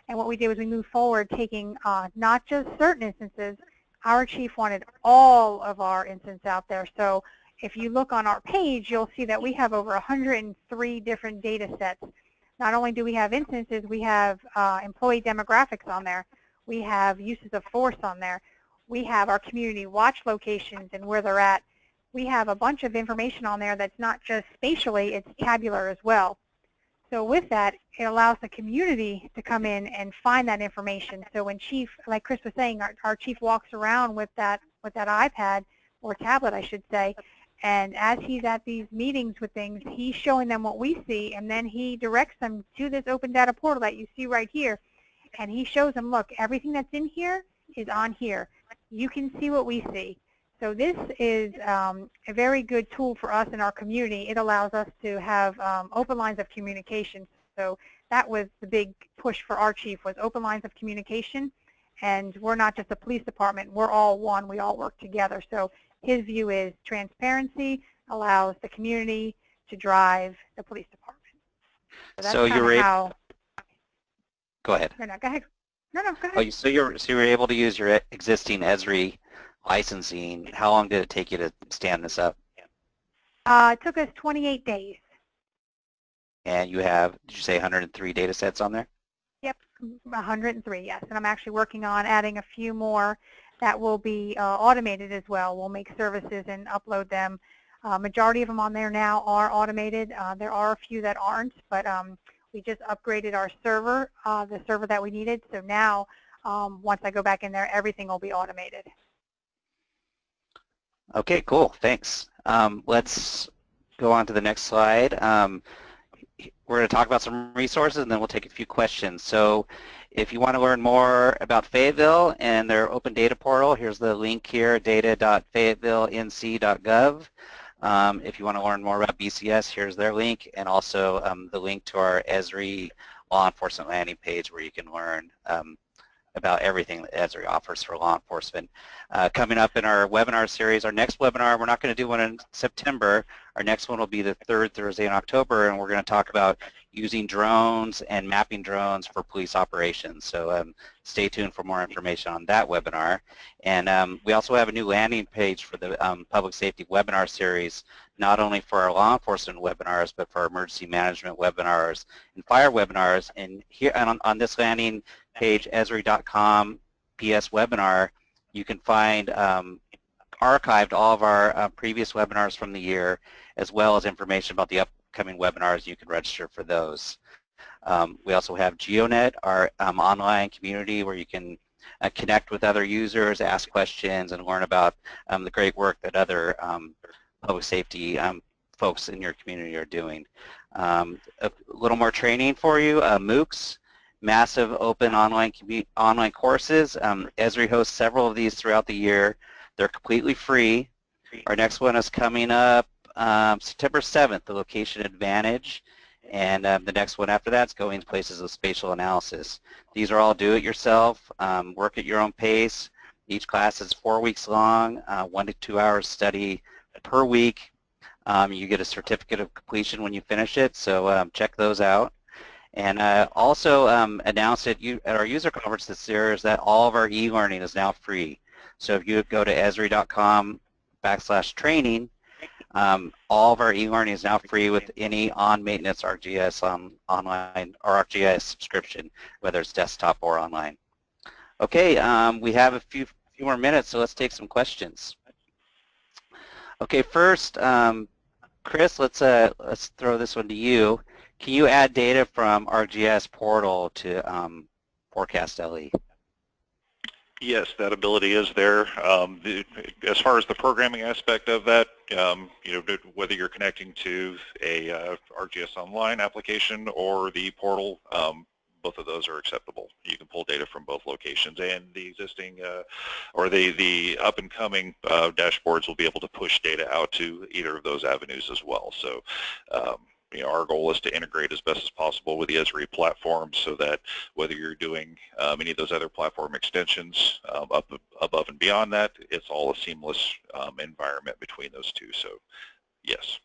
And what we did was we moved forward, taking not just certain instances. Our chief wanted all of our instances out there. So if you look on our page, you'll see that we have over 103 different data sets. Not only do we have instances, we have employee demographics on there. We have uses of force on there. We have our community watch locations and where they're at. We have a bunch of information on there that's not just spatially, it's tabular as well. So with that, it allows the community to come in and find that information. So when chief, like Chris was saying, our chief walks around with that iPad or tablet, I should say, and as he's at these meetings with things, he's showing them what we see, and then he directs them to this open data portal that you see right here, and he shows them, look, everything that's in here is on here. You can see what we see. So this is a very good tool for us in our community. It allows us to have open lines of communication. So that was the big push for our chief, was open lines of communication. And we're not just a police department. We're all one. We all work together. So his view is transparency allows the community to drive the police department. So that's so you're how. Go ahead. No, go ahead. No, go ahead. Oh, so you're able to use your existing Esri licensing. How long did it take you to stand this up? It took us 28 days. And you have, did you say 103 data sets on there? Yep, 103, yes. And I'm actually working on adding a few more that will be automated as well. We'll make services and upload them. Majority of them on there now are automated. There are a few that aren't, but we just upgraded our server, the server that we needed. So now, once I go back in there, everything will be automated. Okay, cool. Thanks. Let's go on to the next slide. We're going to talk about some resources, and then we'll take a few questions. So if you want to learn more about Fayetteville and their open data portal, here's the link here, data.fayettevillenc.gov. If you want to learn more about BCS, here's their link, and also the link to our Esri law enforcement landing page where you can learn about everything that Esri offers for law enforcement. Coming up in our webinar series, our next webinar, we're not going to do one in September. Our next one will be the third Thursday in October, and we're going to talk about using drones and mapping drones for police operations. So stay tuned for more information on that webinar. And we also have a new landing page for the public safety webinar series, not only for our law enforcement webinars, but for our emergency management webinars and fire webinars. And here on this landing page, Esri.com PS webinar, you can find archived all of our previous webinars from the year, as well as information about the upcoming webinars. You can register for those. We also have GeoNet, our online community where you can connect with other users, ask questions, and learn about the great work that other public safety folks in your community are doing. A little more training for you, MOOCs. Massive open online courses. Esri hosts several of these throughout the year. They're completely free. Our next one is coming up September 7th, the Location Advantage, and the next one after that is Going Places of Spatial Analysis. These are all do-it-yourself, work at your own pace. Each class is 4 weeks long, 1 to 2 hours study per week. You get a certificate of completion when you finish it, so check those out. And also announced at our user conference this year is that all of our e-learning is now free. So if you go to esri.com/training, all of our e-learning is now free with any on-maintenance ArcGIS online or ArcGIS subscription, whether it's desktop or online. Okay, we have a few more minutes, so let's take some questions. Okay, first, Chris, let's throw this one to you. Can you add data from ArcGIS portal to Forecast LE? Yes, that ability is there. As far as the programming aspect of that, whether you're connecting to a ArcGIS Online application or the portal, both of those are acceptable. You can pull data from both locations, and the existing or the up-and-coming dashboards will be able to push data out to either of those avenues as well. So our goal is to integrate as best as possible with the Esri platform so that whether you're doing any of those other platform extensions up above and beyond that, it's all a seamless environment between those two. So, yes.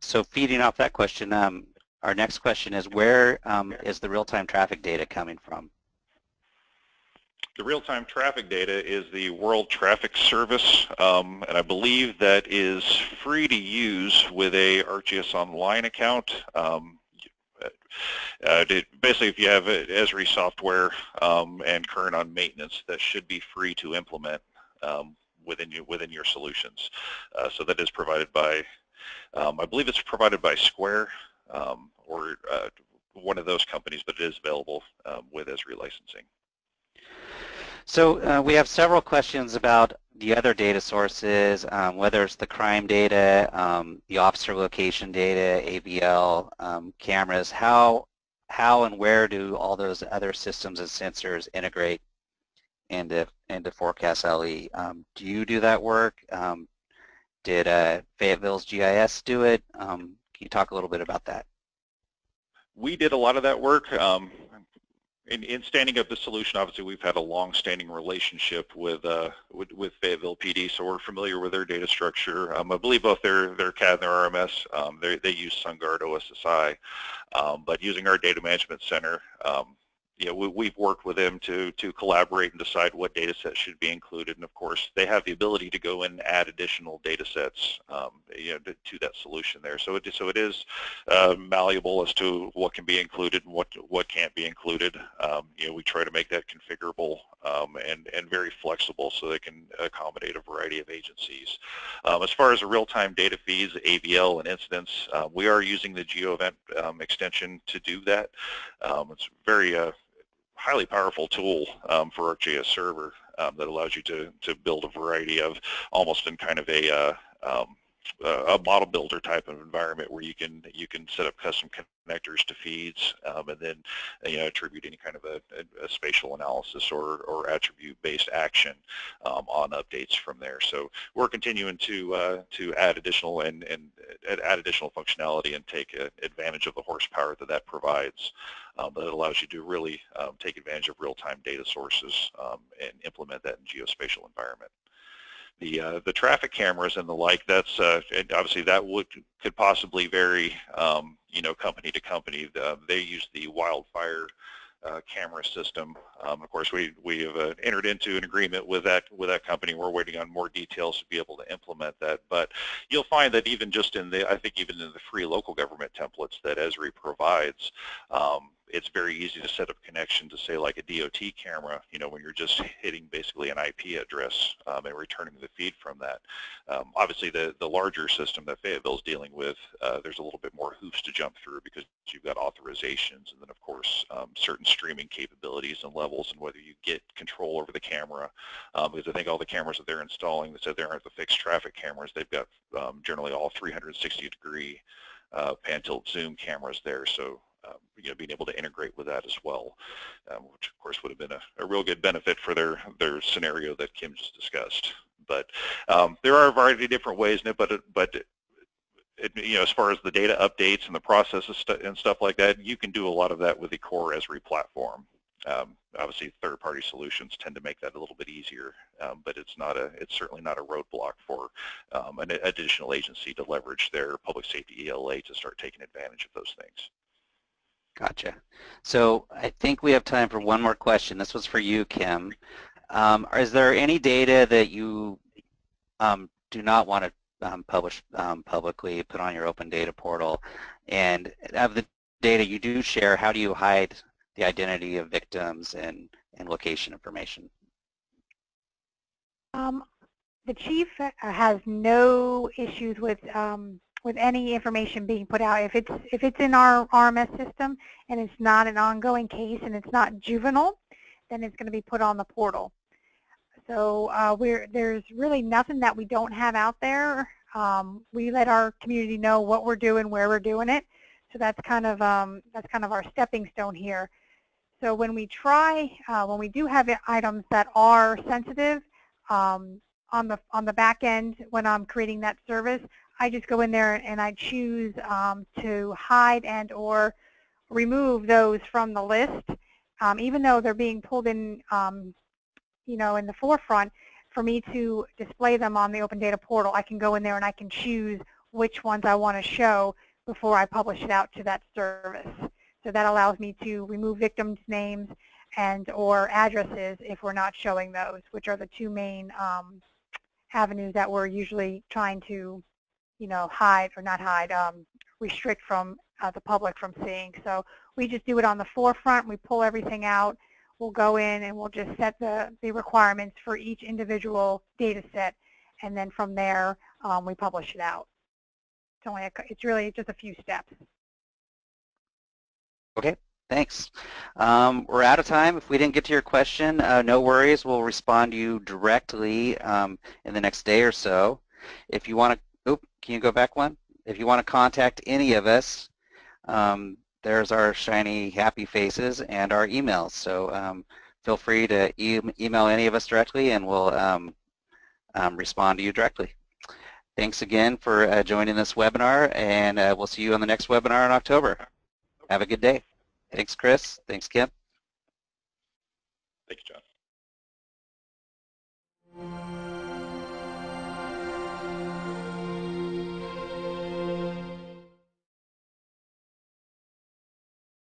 So feeding off that question, our next question is where is the real-time traffic data coming from? The real-time traffic data is the World Traffic Service, and I believe that is free to use with a ArcGIS Online account. Basically, if you have Esri software and current on maintenance, that should be free to implement within your solutions. So that is provided by, I believe it's provided by Square or one of those companies, but it is available with Esri licensing. So we have several questions about the other data sources, whether it's the crime data, the officer location data, ABL, cameras. How and where do all those other systems and sensors integrate into Forecast LE? Do you do that work? Did Fayetteville's GIS do it? Can you talk a little bit about that? We did a lot of that work. In standing up the solution, obviously we've had a long-standing relationship with Fayetteville PD, so we're familiar with their data structure. I believe both their CAD and their RMS, they use SunGuard OSSI, but using our data management center, we've worked with them to collaborate and decide what data sets should be included, and of course they have the ability to go and add additional data sets to that solution there. So it is malleable as to what can be included and what can't be included. We try to make that configurable and very flexible so they can accommodate a variety of agencies. As far as the real-time data feeds, AVL and incidents, we are using the GeoEvent extension to do that. It's very highly powerful tool for ArcGIS Server that allows you to build a variety of almost in kind of a model builder type of environment where you can set up custom connectors to feeds and then attribute any kind of a spatial analysis or attribute-based action on updates from there. So we're continuing to add additional and add additional functionality and take advantage of the horsepower that provides. But it allows you to really take advantage of real-time data sources and implement that in geospatial environment. The traffic cameras and the like, that's obviously that could possibly vary, company to company. They use the wildfire camera system. Of course, we have entered into an agreement with that company. We're waiting on more details to be able to implement that. But you'll find that even just in the, I think even in the free local government templates that Esri provides, it's very easy to set up connection to say like a DOT camera, when you're just hitting basically an IP address and returning the feed from that. Obviously the larger system that Fayetteville is dealing with, there's a little bit more hoops to jump through because you've got authorizations and then of course certain streaming capabilities and levels and whether you get control over the camera. Because I think all the cameras that they're installing, that said they aren't the fixed traffic cameras, they've got generally all 360-degree pan tilt zoom cameras there. So being able to integrate with that as well, which of course would have been a real good benefit for their scenario that Kim just discussed. But there are a variety of different ways in it, but as far as the data updates and the processes and stuff like that, you can do a lot of that with the core Esri platform. Obviously, third-party solutions tend to make that a little bit easier, but it's certainly not a roadblock for an additional agency to leverage their public safety ELA to start taking advantage of those things. Gotcha. So I think we have time for one more question. This was for you, Kim. Is there any data that you do not want to publish publicly, put on your open data portal? And of the data you do share, how do you hide the identity of victims and location information? The chief has no issues with any information being put out. If it's in our RMS system and it's not an ongoing case and it's not juvenile, then it's going to be put on the portal. So there's really nothing that we don't have out there. We let our community know what we're doing, where we're doing it. So that's kind of our stepping stone here. So when we do have items that are sensitive on the back end when I'm creating that service, I just go in there and I choose to hide and or remove those from the list, even though they're being pulled in, in the forefront. For me to display them on the Open Data Portal, I can go in there and I can choose which ones I want to show before I publish it out to that service. So that allows me to remove victims' names and or addresses if we're not showing those, which are the two main avenues that we're usually trying to hide or not hide, restrict from the public from seeing. So we just do it on the forefront. We pull everything out. We'll go in and we'll just set the requirements for each individual data set, and then from there we publish it out. It's really just a few steps. Okay, thanks. We're out of time. If we didn't get to your question, no worries. We'll respond to you directly in the next day or so. If you want to, can you go back one? If you want to contact any of us, there's our shiny happy faces and our emails. So feel free to email any of us directly and we'll respond to you directly. Thanks again for joining this webinar, and we'll see you on the next webinar in October. Have a good day. Thanks, Chris. Thanks, Kim. Thanks, John.